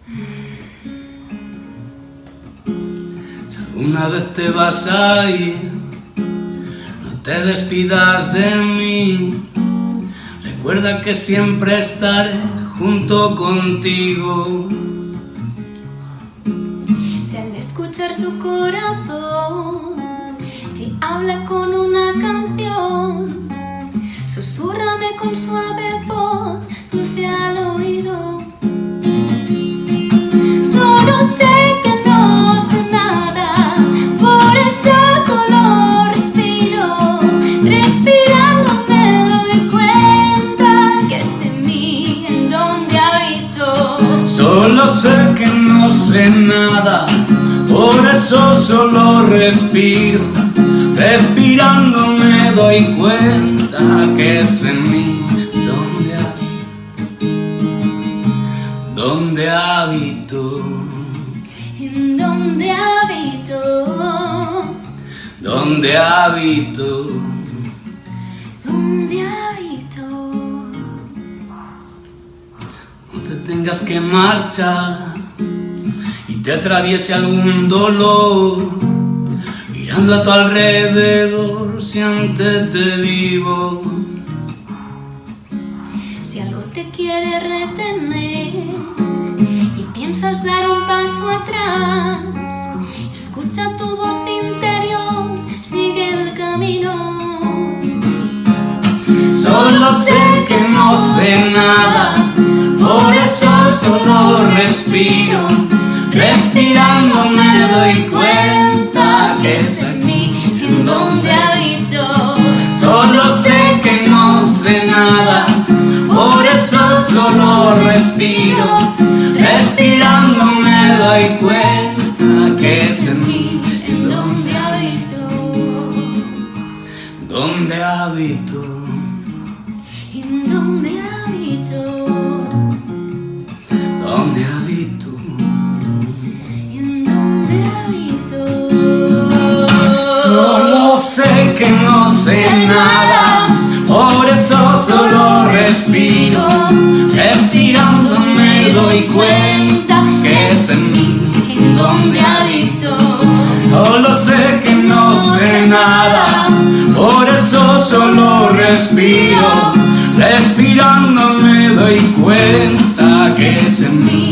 Si alguna vez te vas a ir, no te despidas de mí. Recuerda que siempre estaré junto contigo. Si al escuchar tu corazón te habla con una canción, susúrrame con suave voz, dulce al oído. Solo sé que no sé nada, por eso solo respiro. Respirando me doy cuenta que es en mí en donde habito. Solo sé que no sé nada, por eso solo respiro. Respirando me doy cuenta que es en mí donde habito. En donde habito. Donde habito. Donde habito. No te tengas que marchar y te atraviese algún dolor, mirando a tu alrededor, siéntete vivo. Si algo te quiere retener y piensas dar un paso atrás, escucha tu voz interior, sigue el camino. Solo sé que no sé nada, por eso solo respiro. Respirando me doy cuenta que es en mí En donde habito. Solo sé que no sé nada, por eso solo respiro. Respirando me doy cuenta que es en mí En donde habito. donde habito. En donde habito. Donde habito. En donde habito. Solo sé que no sé nada, por eso solo respiro. Respirando me doy cuenta que es en mí En donde habito. Solo sé que no sé nada, por eso solo respiro. Respirando me doy cuenta que es en mí